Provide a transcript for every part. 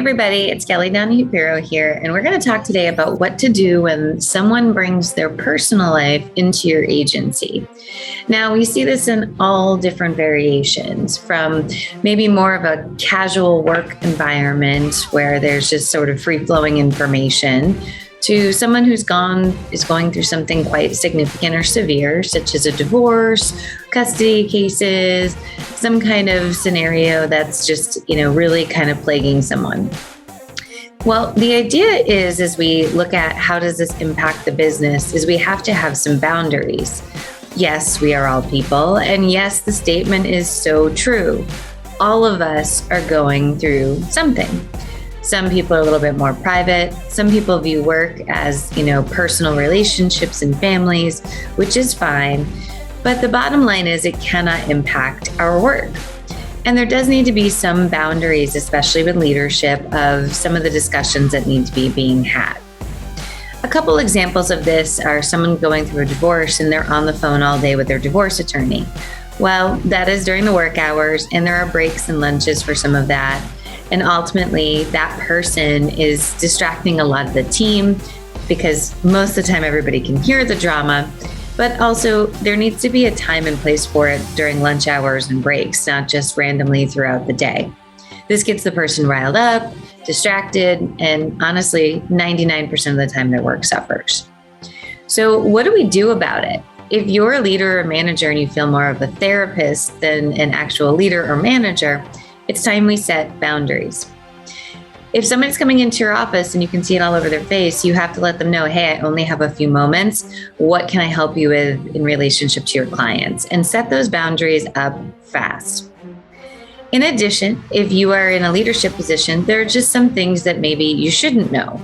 Everybody, it's Kelly Donahue-Piro here, and we're going to talk today about what to do when someone brings their personal life into your agency. Now, we see this in all different variations, from maybe more of a casual work environment where there's just sort of free-flowing information, to someone is going through something quite significant or severe, such as a divorce, custody cases, some kind of scenario that's just, really kind of plaguing someone. Well, the idea is, as we look at how does this impact the business, is we have to have some boundaries. Yes, we are all people, and yes, the statement is so true. All of us are going through something. Some people are a little bit more private. Some people view work as, personal relationships and families, which is fine. But the bottom line is it cannot impact our work. And there does need to be some boundaries, especially with leadership, of some of the discussions that need to be being had. A couple examples of this are someone going through a divorce and they're on the phone all day with their divorce attorney. Well, that is during the work hours, and there are breaks and lunches for some of that. And ultimately, that person is distracting a lot of the team because most of the time everybody can hear the drama, but also there needs to be a time and place for it during lunch hours and breaks, not just randomly throughout the day. This gets the person riled up, distracted, and honestly, 99% of the time their work suffers. So what do we do about it? If you're a leader or manager and you feel more of a therapist than an actual leader or manager, it's time we set boundaries. If somebody's coming into your office and you can see it all over their face, you have to let them know, hey, I only have a few moments. What can I help you with in relationship to your clients? And set those boundaries up fast. In addition, if you are in a leadership position, there are just some things that maybe you shouldn't know.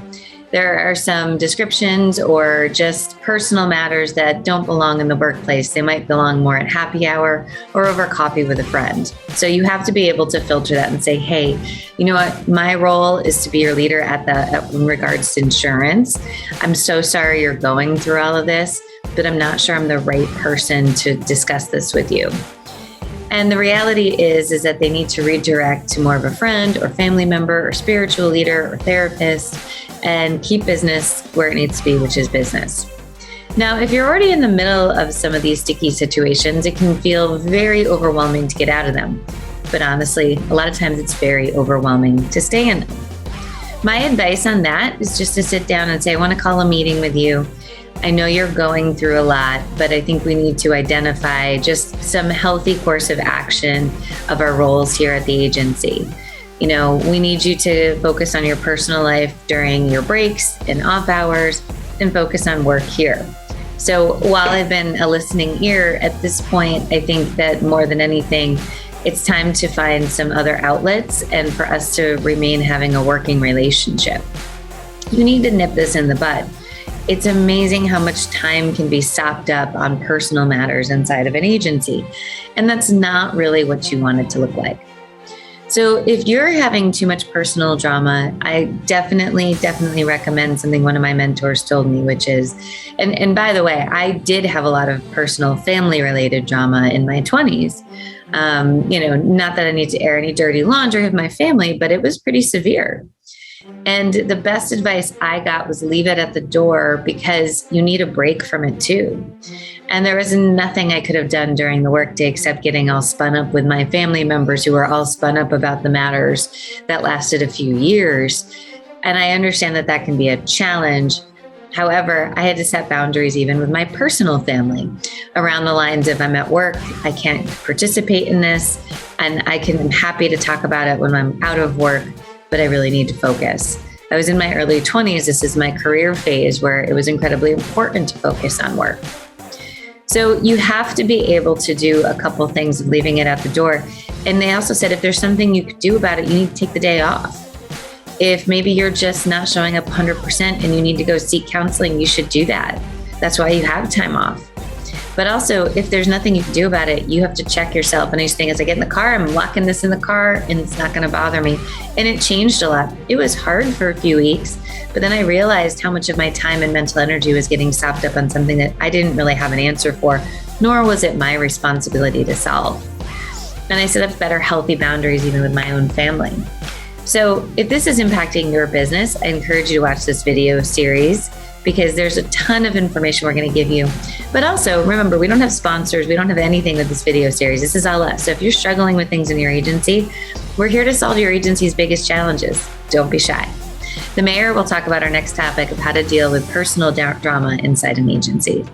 There are some descriptions or just personal matters that don't belong in the workplace. They might belong more at happy hour or over coffee with a friend. So you have to be able to filter that and say, hey, you know what? My role is to be your leader in regards to insurance. I'm so sorry you're going through all of this, but I'm not sure I'm the right person to discuss this with you. And the reality is that they need to redirect to more of a friend or family member or spiritual leader or therapist and keep business where it needs to be, which is business. Now, if you're already in the middle of some of these sticky situations, it can feel very overwhelming to get out of them. But honestly, a lot of times it's very overwhelming to stay in them. My advice on that is just to sit down and say, I want to call a meeting with you. I know you're going through a lot, but I think we need to identify just some healthy course of action of our roles here at the agency. We need you to focus on your personal life during your breaks and off hours and focus on work here. So while I've been a listening ear at this point, I think that more than anything, it's time to find some other outlets and for us to remain having a working relationship. You need to nip this in the bud. It's amazing how much time can be sopped up on personal matters inside of an agency. And that's not really what you want it to look like. So if you're having too much personal drama, I definitely recommend something one of my mentors told me, which is, and by the way, I did have a lot of personal family related drama in my 20s. Not that I need to air any dirty laundry of my family, but it was pretty severe. And the best advice I got was leave it at the door because you need a break from it too. And there was nothing I could have done during the workday except getting all spun up with my family members who were all spun up about the matters that lasted a few years. And I understand that can be a challenge. However, I had to set boundaries even with my personal family around the lines of I'm at work, I can't participate in this, and I'm happy to talk about it when I'm out of work, but I really need to focus. I was in my early 20s. This is my career phase where it was incredibly important to focus on work. So you have to be able to do a couple things of leaving it at the door. And they also said, if there's something you could do about it, you need to take the day off. If maybe you're just not showing up 100% and you need to go seek counseling, you should do that. That's why you have time off. But also, if there's nothing you can do about it, you have to check yourself. And I just think as I get in the car, I'm locking this in the car and it's not going to bother me. And it changed a lot. It was hard for a few weeks, but then I realized how much of my time and mental energy was getting sopped up on something that I didn't really have an answer for, nor was it my responsibility to solve. And I set up better, healthy boundaries even with my own family. So if this is impacting your business, I encourage you to watch this video series because there's a ton of information we're going to give you. But also remember, we don't have sponsors. We don't have anything with this video series. This is all us. So if you're struggling with things in your agency, we're here to solve your agency's biggest challenges. Don't be shy. The mayor will talk about our next topic of how to deal with personal drama inside an agency.